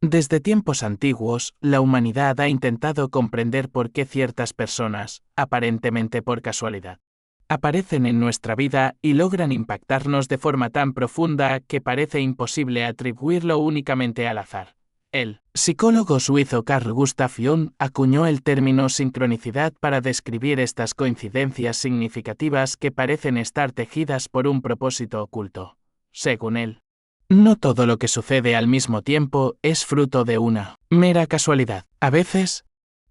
Desde tiempos antiguos, la humanidad ha intentado comprender por qué ciertas personas, aparentemente por casualidad, aparecen en nuestra vida y logran impactarnos de forma tan profunda que parece imposible atribuirlo únicamente al azar. El psicólogo suizo Carl Gustav Jung acuñó el término sincronicidad para describir estas coincidencias significativas que parecen estar tejidas por un propósito oculto. Según él, no todo lo que sucede al mismo tiempo es fruto de una mera casualidad. A veces,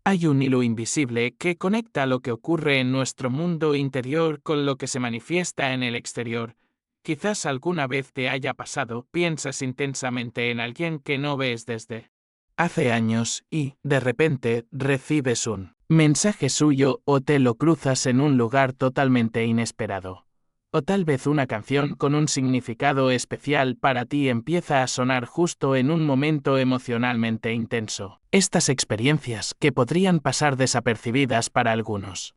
hay un hilo invisible que conecta lo que ocurre en nuestro mundo interior con lo que se manifiesta en el exterior. Quizás alguna vez te haya pasado, piensas intensamente en alguien que no ves desde hace años y, de repente, recibes un mensaje suyo o te lo cruzas en un lugar totalmente inesperado. O tal vez una canción con un significado especial para ti empieza a sonar justo en un momento emocionalmente intenso. Estas experiencias, que podrían pasar desapercibidas para algunos,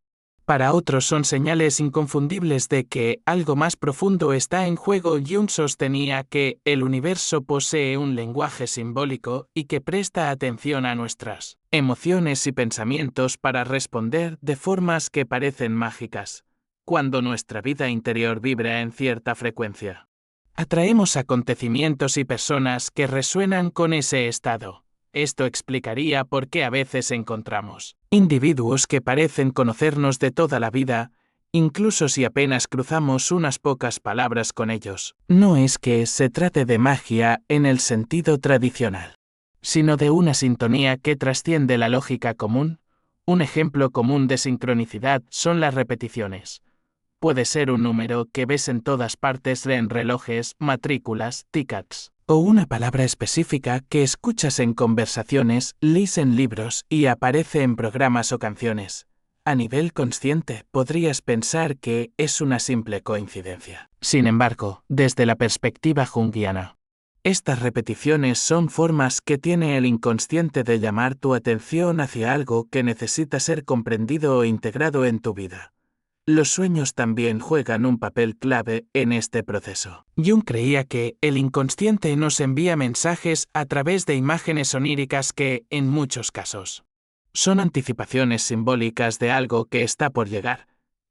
para otros son señales inconfundibles de que algo más profundo está en juego. Jung sostenía que el universo posee un lenguaje simbólico y que presta atención a nuestras emociones y pensamientos para responder de formas que parecen mágicas. Cuando nuestra vida interior vibra en cierta frecuencia, atraemos acontecimientos y personas que resuenan con ese estado. Esto explicaría por qué a veces encontramos individuos que parecen conocernos de toda la vida, incluso si apenas cruzamos unas pocas palabras con ellos. No es que se trate de magia en el sentido tradicional, sino de una sintonía que trasciende la lógica común. Un ejemplo común de sincronicidad son las repeticiones. Puede ser un número que ves en todas partes en relojes, matrículas, tickets, o una palabra específica que escuchas en conversaciones, lees en libros y aparece en programas o canciones. A nivel consciente, podrías pensar que es una simple coincidencia. Sin embargo, desde la perspectiva junguiana, estas repeticiones son formas que tiene el inconsciente de llamar tu atención hacia algo que necesita ser comprendido o integrado en tu vida. Los sueños también juegan un papel clave en este proceso. Jung creía que el inconsciente nos envía mensajes a través de imágenes oníricas que, en muchos casos, son anticipaciones simbólicas de algo que está por llegar.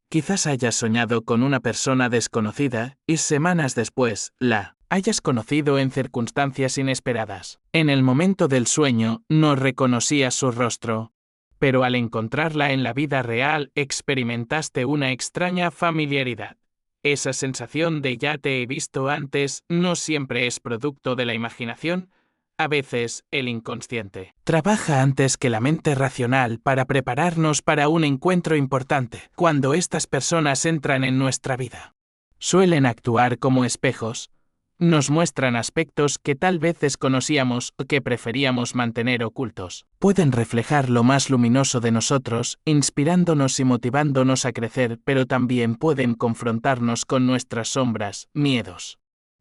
Quizás hayas soñado con una persona desconocida y semanas después la hayas conocido en circunstancias inesperadas. En el momento del sueño no reconocías su rostro, pero al encontrarla en la vida real experimentaste una extraña familiaridad. Esa sensación de ya te he visto antes no siempre es producto de la imaginación. A veces, el inconsciente trabaja antes que la mente racional para prepararnos para un encuentro importante. Cuando estas personas entran en nuestra vida, suelen actuar como espejos. Nos muestran aspectos que tal vez desconocíamos o que preferíamos mantener ocultos. Pueden reflejar lo más luminoso de nosotros, inspirándonos y motivándonos a crecer, pero también pueden confrontarnos con nuestras sombras, miedos,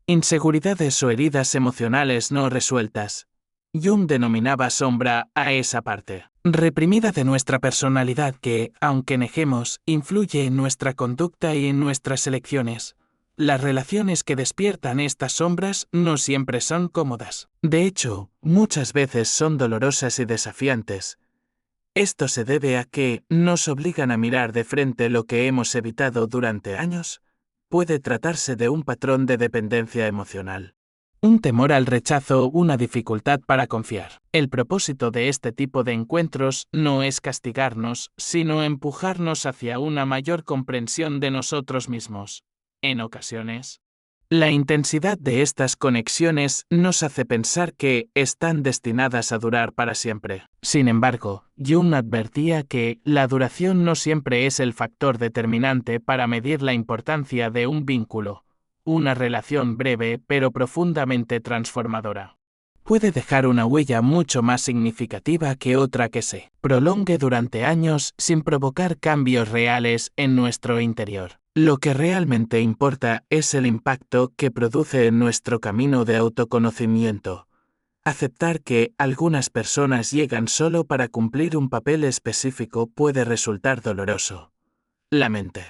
inseguridades o heridas emocionales no resueltas. Jung denominaba sombra a esa parte reprimida de nuestra personalidad que, aunque negemos, influye en nuestra conducta y en nuestras elecciones. Las relaciones que despiertan estas sombras no siempre son cómodas. De hecho, muchas veces son dolorosas y desafiantes. Esto se debe a que nos obligan a mirar de frente lo que hemos evitado durante años. Puede tratarse de un patrón de dependencia emocional, un temor al rechazo, una dificultad para confiar. El propósito de este tipo de encuentros no es castigarnos, sino empujarnos hacia una mayor comprensión de nosotros mismos. En ocasiones, la intensidad de estas conexiones nos hace pensar que están destinadas a durar para siempre. Sin embargo, Jung advertía que la duración no siempre es el factor determinante para medir la importancia de un vínculo. Una relación breve pero profundamente transformadora puede dejar una huella mucho más significativa que otra que se prolongue durante años sin provocar cambios reales en nuestro interior. Lo que realmente importa es el impacto que produce en nuestro camino de autoconocimiento. Aceptar que algunas personas llegan solo para cumplir un papel específico puede resultar doloroso. La mente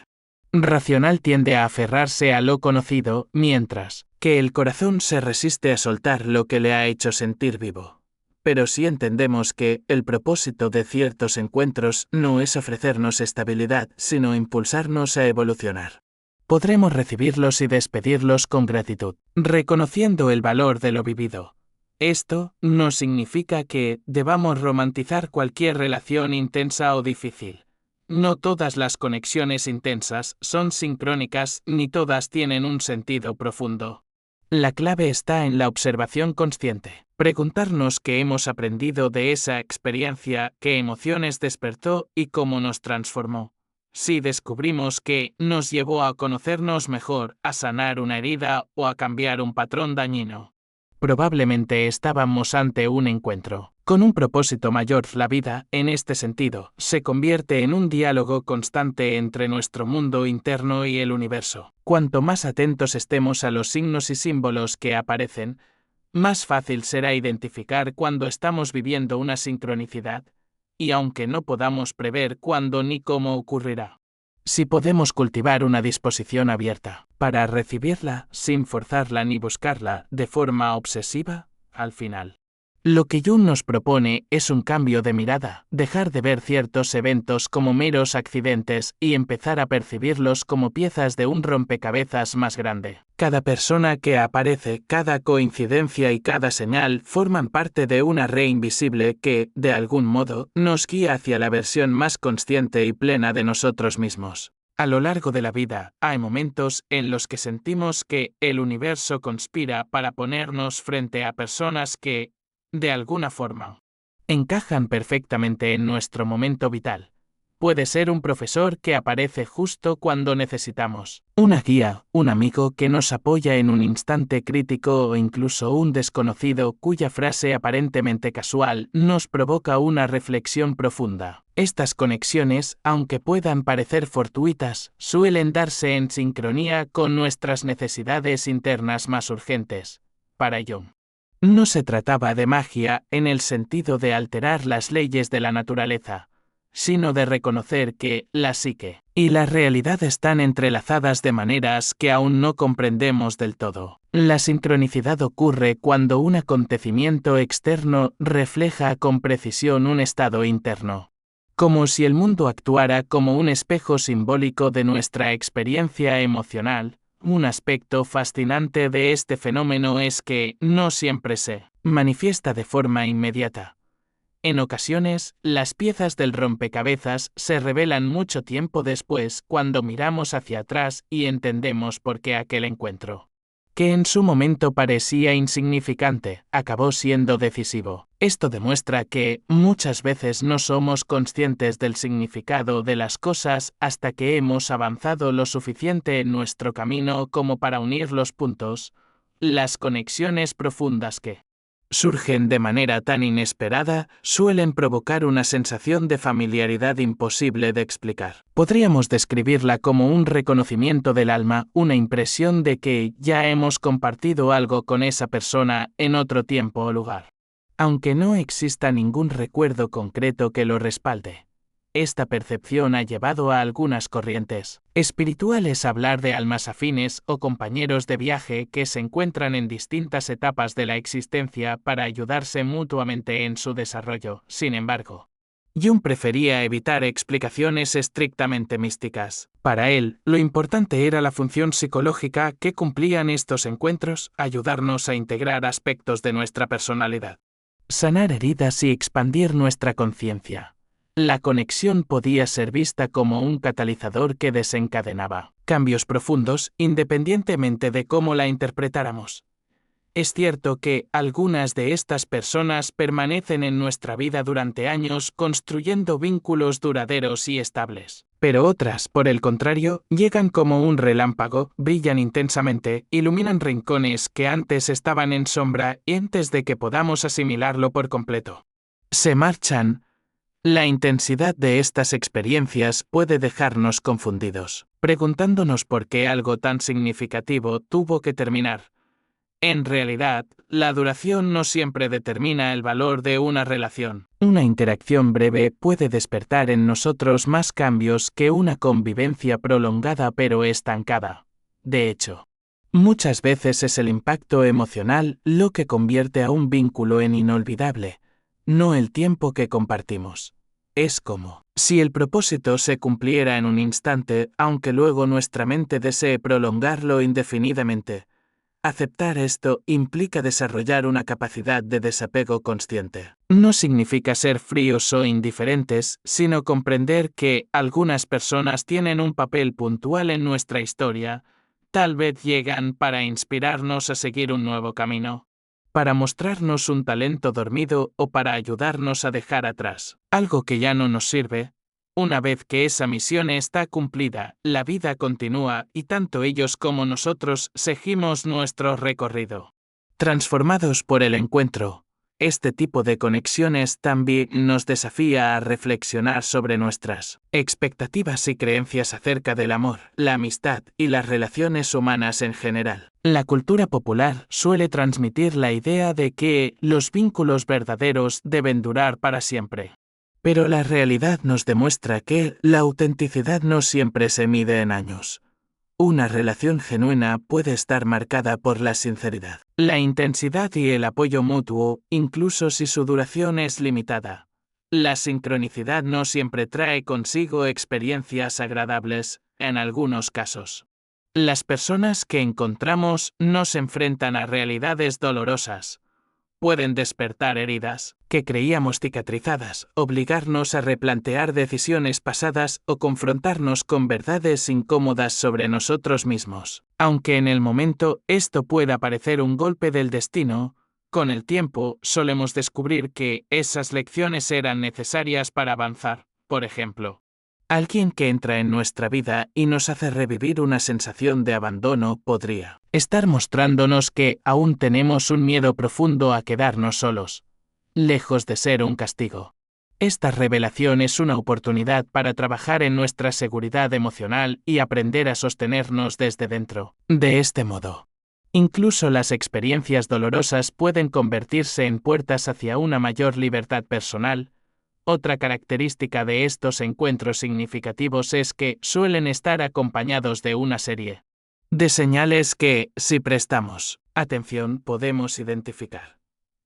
racional tiende a aferrarse a lo conocido, mientras que el corazón se resiste a soltar lo que le ha hecho sentir vivo. pero si entendemos que el propósito de ciertos encuentros no es ofrecernos estabilidad, sino impulsarnos a evolucionar, podremos recibirlos y despedirlos con gratitud, reconociendo el valor de lo vivido. Esto no significa que debamos romantizar cualquier relación intensa o difícil. No todas las conexiones intensas son sincrónicas ni todas tienen un sentido profundo. La clave está en la observación consciente. Preguntarnos qué hemos aprendido de esa experiencia, qué emociones despertó y cómo nos transformó. Si descubrimos que nos llevó a conocernos mejor, a sanar una herida o a cambiar un patrón dañino, probablemente estábamos ante un encuentro con un propósito mayor. La vida, en este sentido, se convierte en un diálogo constante entre nuestro mundo interno y el universo. Cuanto más atentos estemos a los signos y símbolos que aparecen, más fácil será identificar cuando estamos viviendo una sincronicidad, y aunque no podamos prever cuándo ni cómo ocurrirá, si podemos cultivar una disposición abierta para recibirla sin forzarla ni buscarla de forma obsesiva, al final, lo que Jung nos propone es un cambio de mirada, dejar de ver ciertos eventos como meros accidentes y empezar a percibirlos como piezas de un rompecabezas más grande. Cada persona que aparece, cada coincidencia y cada señal forman parte de una red invisible que, de algún modo, nos guía hacia la versión más consciente y plena de nosotros mismos. A lo largo de la vida, hay momentos en los que sentimos que el universo conspira para ponernos frente a personas que, de alguna forma, encajan perfectamente en nuestro momento vital. Puede ser un profesor que aparece justo cuando necesitamos, una guía, un amigo que nos apoya en un instante crítico o incluso un desconocido cuya frase aparentemente casual nos provoca una reflexión profunda. Estas conexiones, aunque puedan parecer fortuitas, suelen darse en sincronía con nuestras necesidades internas más urgentes. Para Jung, no se trataba de magia en el sentido de alterar las leyes de la naturaleza, sino de reconocer que la psique y la realidad están entrelazadas de maneras que aún no comprendemos del todo. La sincronicidad ocurre cuando un acontecimiento externo refleja con precisión un estado interno, como si el mundo actuara como un espejo simbólico de nuestra experiencia emocional. Un aspecto fascinante de este fenómeno es que no siempre se manifiesta de forma inmediata. En ocasiones, las piezas del rompecabezas se revelan mucho tiempo después cuando miramos hacia atrás y entendemos por qué aquel encuentro, que en su momento parecía insignificante, acabó siendo decisivo. Esto demuestra que, muchas veces no somos conscientes del significado de las cosas hasta que hemos avanzado lo suficiente en nuestro camino como para unir los puntos, las conexiones profundas que surgen de manera tan inesperada, suelen provocar una sensación de familiaridad imposible de explicar. Podríamos describirla como un reconocimiento del alma, una impresión de que ya hemos compartido algo con esa persona en otro tiempo o lugar, aunque no exista ningún recuerdo concreto que lo respalde. Esta percepción ha llevado a algunas corrientes espirituales a hablar de almas afines o compañeros de viaje que se encuentran en distintas etapas de la existencia para ayudarse mutuamente en su desarrollo. Sin embargo, Jung prefería evitar explicaciones estrictamente místicas. Para él, lo importante era la función psicológica que cumplían estos encuentros, ayudarnos a integrar aspectos de nuestra personalidad, sanar heridas y expandir nuestra conciencia. La conexión podía ser vista como un catalizador que desencadenaba cambios profundos independientemente de cómo la interpretáramos. Es cierto que algunas de estas personas permanecen en nuestra vida durante años construyendo vínculos duraderos y estables, pero otras, por el contrario, llegan como un relámpago, brillan intensamente, iluminan rincones que antes estaban en sombra y antes de que podamos asimilarlo por completo, se marchan. La intensidad de estas experiencias puede dejarnos confundidos, preguntándonos por qué algo tan significativo tuvo que terminar. En realidad, la duración no siempre determina el valor de una relación. Una interacción breve puede despertar en nosotros más cambios que una convivencia prolongada pero estancada. De hecho, muchas veces es el impacto emocional lo que convierte a un vínculo en inolvidable. no el tiempo que compartimos. Es como si el propósito se cumpliera en un instante, aunque luego nuestra mente desee prolongarlo indefinidamente. Aceptar esto implica desarrollar una capacidad de desapego consciente. No significa ser fríos o indiferentes, sino comprender que algunas personas tienen un papel puntual en nuestra historia. Tal vez llegan para inspirarnos a seguir un nuevo camino, para mostrarnos un talento dormido o para ayudarnos a dejar atrás algo que ya no nos sirve. Una vez que esa misión está cumplida, la vida continúa y tanto ellos como nosotros seguimos nuestro recorrido. Transformados por el encuentro, este tipo de conexiones también nos desafía a reflexionar sobre nuestras expectativas y creencias acerca del amor, la amistad y las relaciones humanas en general. La cultura popular suele transmitir la idea de que los vínculos verdaderos deben durar para siempre. Pero la realidad nos demuestra que la autenticidad no siempre se mide en años. Una relación genuina puede estar marcada por la sinceridad, la intensidad y el apoyo mutuo, incluso si su duración es limitada. La sincronicidad no siempre trae consigo experiencias agradables, en algunos casos. Las personas que encontramos nos enfrentan a realidades dolorosas. Pueden despertar heridas que creíamos cicatrizadas, obligarnos a replantear decisiones pasadas o confrontarnos con verdades incómodas sobre nosotros mismos. Aunque en el momento esto pueda parecer un golpe del destino, con el tiempo solemos descubrir que esas lecciones eran necesarias para avanzar. Por ejemplo, alguien que entra en nuestra vida y nos hace revivir una sensación de abandono podría estar mostrándonos que aún tenemos un miedo profundo a quedarnos solos, lejos de ser un castigo. Esta revelación es una oportunidad para trabajar en nuestra seguridad emocional y aprender a sostenernos desde dentro. De este modo, incluso las experiencias dolorosas pueden convertirse en puertas hacia una mayor libertad personal. Otra característica de estos encuentros significativos es que suelen estar acompañados de una serie de señales que, si prestamos atención, podemos identificar.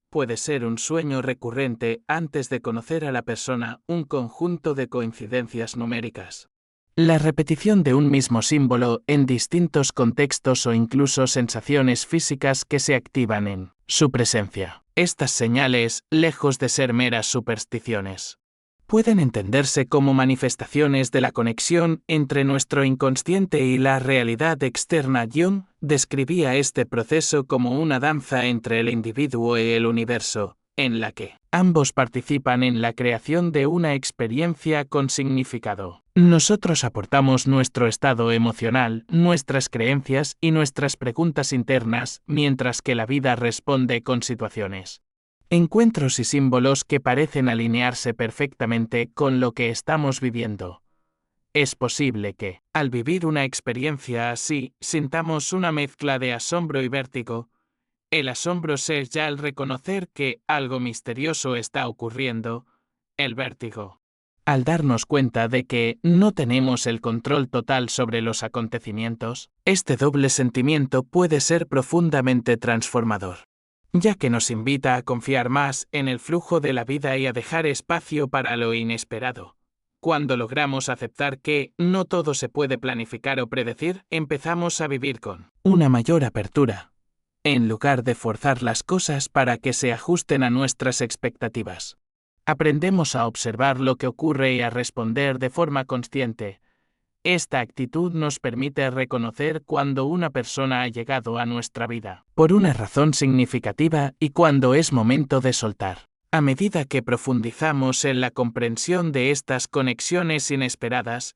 Puede ser un sueño recurrente antes de conocer a la persona, un conjunto de coincidencias numéricas, la repetición de un mismo símbolo en distintos contextos o incluso sensaciones físicas que se activan en su presencia. Estas señales, lejos de ser meras supersticiones, pueden entenderse como manifestaciones de la conexión entre nuestro inconsciente y la realidad externa. Jung describía este proceso como una danza entre el individuo y el universo, en la que ambos participan en la creación de una experiencia con significado. Nosotros aportamos nuestro estado emocional, nuestras creencias y nuestras preguntas internas, mientras que la vida responde con situaciones, encuentros y símbolos que parecen alinearse perfectamente con lo que estamos viviendo. Es posible que, al vivir una experiencia así, sintamos una mezcla de asombro y vértigo. El asombro es ya el reconocer que algo misterioso está ocurriendo. El vértigo, al darnos cuenta de que no tenemos el control total sobre los acontecimientos. Este doble sentimiento puede ser profundamente transformador, ya que nos invita a confiar más en el flujo de la vida y a dejar espacio para lo inesperado. Cuando logramos aceptar que no todo se puede planificar o predecir, empezamos a vivir con una mayor apertura, en lugar de forzar las cosas para que se ajusten a nuestras expectativas. Aprendemos a observar lo que ocurre y a responder de forma consciente. Esta actitud nos permite reconocer cuando una persona ha llegado a nuestra vida por una razón significativa y cuando es momento de soltar. A medida que profundizamos en la comprensión de estas conexiones inesperadas,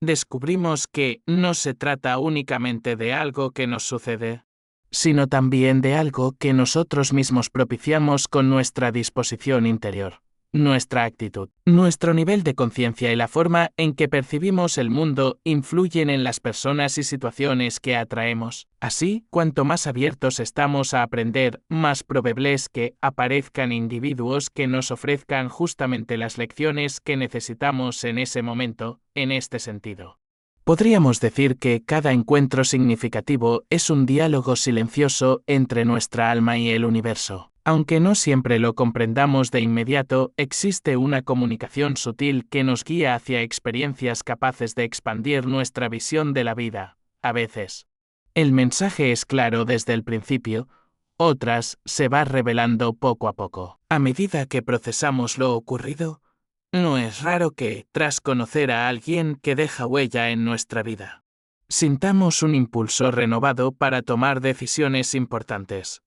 descubrimos que no se trata únicamente de algo que nos sucede, sino también de algo que nosotros mismos propiciamos con nuestra disposición interior. Nuestra actitud, nuestro nivel de conciencia y la forma en que percibimos el mundo influyen en las personas y situaciones que atraemos. Así, cuanto más abiertos estamos a aprender, más probable es que aparezcan individuos que nos ofrezcan justamente las lecciones que necesitamos en ese momento. En este sentido, podríamos decir que cada encuentro significativo es un diálogo silencioso entre nuestra alma y el universo. Aunque no siempre lo comprendamos de inmediato, existe una comunicación sutil que nos guía hacia experiencias capaces de expandir nuestra visión de la vida. A veces, el mensaje es claro desde el principio, otras se va revelando poco a poco. A medida que procesamos lo ocurrido, no es raro que, tras conocer a alguien que deja huella en nuestra vida, sintamos un impulso renovado para tomar decisiones importantes.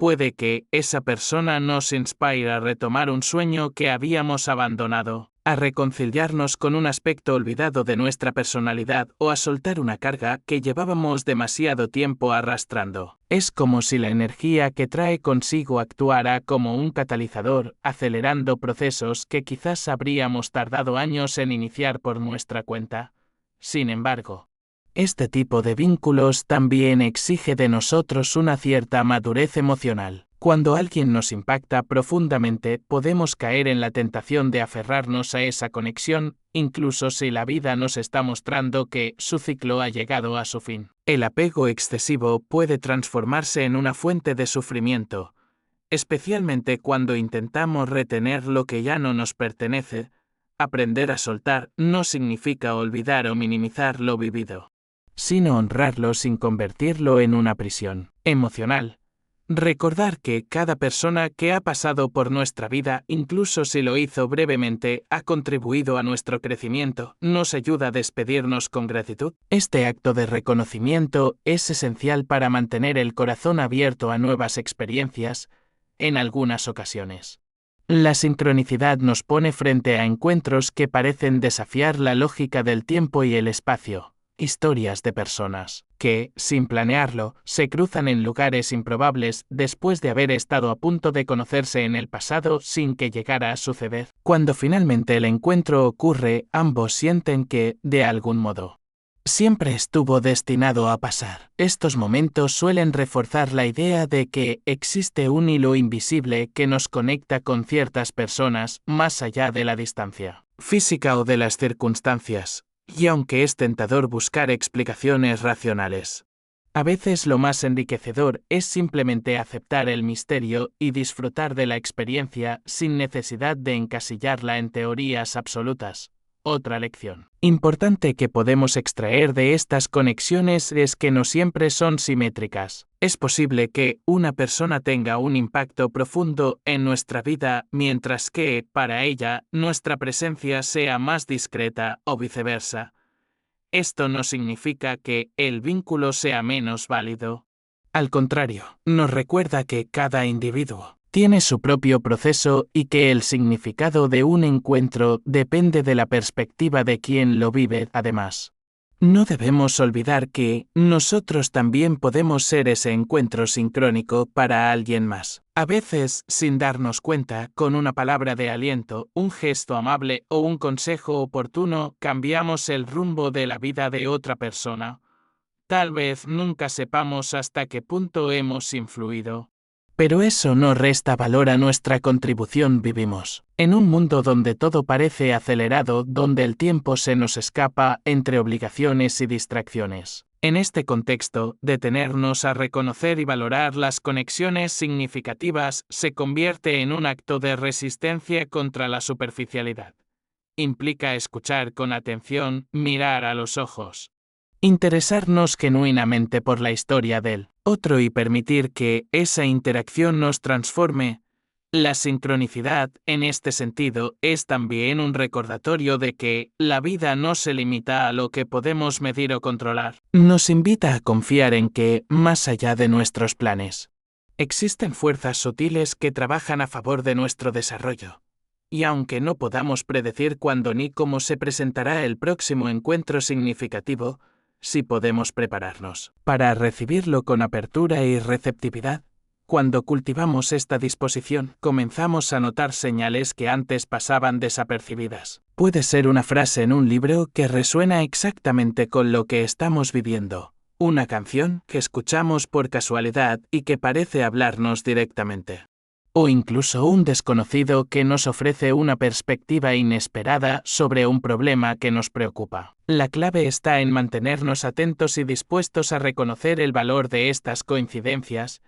Puede que esa persona nos inspire a retomar un sueño que habíamos abandonado, a reconciliarnos con un aspecto olvidado de nuestra personalidad o a soltar una carga que llevábamos demasiado tiempo arrastrando. Es como si la energía que trae consigo actuara como un catalizador, acelerando procesos que quizás habríamos tardado años en iniciar por nuestra cuenta. Sin embargo, este tipo de vínculos también exige de nosotros una cierta madurez emocional. Cuando alguien nos impacta profundamente, podemos caer en la tentación de aferrarnos a esa conexión, incluso si la vida nos está mostrando que su ciclo ha llegado a su fin. El apego excesivo puede transformarse en una fuente de sufrimiento, especialmente cuando intentamos retener lo que ya no nos pertenece. Aprender a soltar no significa olvidar o minimizar lo vivido, sino honrarlo sin convertirlo en una prisión emocional. Recordar que cada persona que ha pasado por nuestra vida, incluso si lo hizo brevemente, ha contribuido a nuestro crecimiento, nos ayuda a despedirnos con gratitud. Este acto de reconocimiento es esencial para mantener el corazón abierto a nuevas experiencias, en algunas ocasiones. La sincronicidad nos pone frente a encuentros que parecen desafiar la lógica del tiempo y el espacio. Historias de personas que, sin planearlo, se cruzan en lugares improbables después de haber estado a punto de conocerse en el pasado sin que llegara a suceder. Cuando finalmente el encuentro ocurre, ambos sienten que, de algún modo, siempre estuvo destinado a pasar. Estos momentos suelen reforzar la idea de que existe un hilo invisible que nos conecta con ciertas personas más allá de la distancia física o de las circunstancias. Y aunque es tentador buscar explicaciones racionales, a veces lo más enriquecedor es simplemente aceptar el misterio y disfrutar de la experiencia sin necesidad de encasillarla en teorías absolutas. Otra lección importante que podemos extraer de estas conexiones es que no siempre son simétricas. Es posible que una persona tenga un impacto profundo en nuestra vida, mientras que, para ella, nuestra presencia sea más discreta o viceversa. Esto no significa que el vínculo sea menos válido. Al contrario, nos recuerda que cada individuo tiene su propio proceso y que el significado de un encuentro depende de la perspectiva de quien lo vive. Además, no debemos olvidar que nosotros también podemos ser ese encuentro sincrónico para alguien más. A veces, sin darnos cuenta, con una palabra de aliento, un gesto amable o un consejo oportuno, cambiamos el rumbo de la vida de otra persona. Tal vez nunca sepamos hasta qué punto hemos influido. Pero eso no resta valor a nuestra contribución. Vivimos en un mundo donde todo parece acelerado, donde el tiempo se nos escapa entre obligaciones y distracciones. En este contexto, detenernos a reconocer y valorar las conexiones significativas se convierte en un acto de resistencia contra la superficialidad. Implica escuchar con atención, mirar a los ojos, interesarnos genuinamente por la historia del otro y permitir que esa interacción nos transforme. La sincronicidad, en este sentido, es también un recordatorio de que la vida no se limita a lo que podemos medir o controlar. Nos invita a confiar en que, más allá de nuestros planes, existen fuerzas sutiles que trabajan a favor de nuestro desarrollo. Y aunque no podamos predecir cuándo ni cómo se presentará el próximo encuentro significativo, sí podemos prepararnos para recibirlo con apertura y receptividad. Cuando cultivamos esta disposición, comenzamos a notar señales que antes pasaban desapercibidas. Puede ser una frase en un libro que resuena exactamente con lo que estamos viviendo, una canción que escuchamos por casualidad y que parece hablarnos directamente, o incluso un desconocido que nos ofrece una perspectiva inesperada sobre un problema que nos preocupa. La clave está en mantenernos atentos y dispuestos a reconocer el valor de estas coincidencias.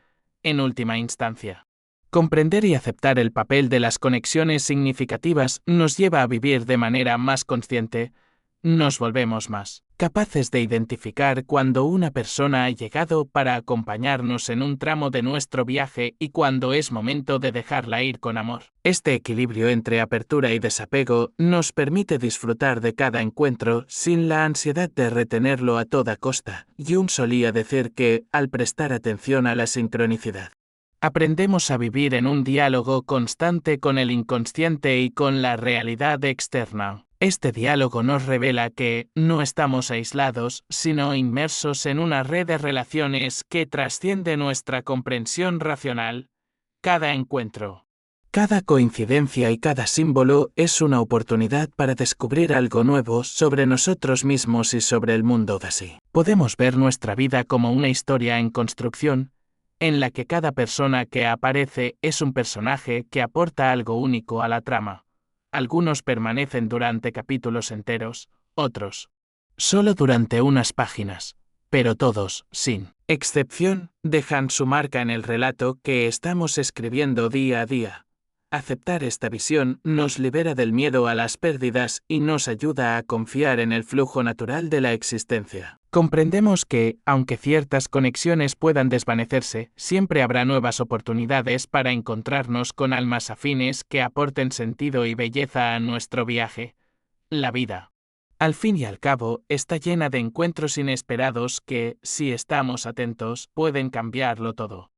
En última instancia, Comprender y aceptar el papel de las conexiones significativas nos lleva a vivir de manera más consciente. Nos volvemos más capaces de identificar cuando una persona ha llegado para acompañarnos en un tramo de nuestro viaje y cuando es momento de dejarla ir con amor. Este equilibrio entre apertura y desapego nos permite disfrutar de cada encuentro sin la ansiedad de retenerlo a toda costa. Jung solía decir que, al prestar atención a la sincronicidad, aprendemos a vivir en un diálogo constante con el inconsciente y con la realidad externa. Este diálogo nos revela que no estamos aislados, sino inmersos en una red de relaciones que trasciende nuestra comprensión racional. Cada encuentro, cada coincidencia y cada símbolo es una oportunidad para descubrir algo nuevo sobre nosotros mismos y sobre el mundo de sí. Podemos ver nuestra vida como una historia en construcción, en la que cada persona que aparece es un personaje que aporta algo único a la trama. Algunos permanecen durante capítulos enteros, otros solo durante unas páginas, pero todos, sin excepción, dejan su marca en el relato que estamos escribiendo día a día. Aceptar esta visión nos libera del miedo a las pérdidas y nos ayuda a confiar en el flujo natural de la existencia. Comprendemos que, aunque ciertas conexiones puedan desvanecerse, siempre habrá nuevas oportunidades para encontrarnos con almas afines que aporten sentido y belleza a nuestro viaje. La vida, al fin y al cabo, está llena de encuentros inesperados que, si estamos atentos, pueden cambiarlo todo.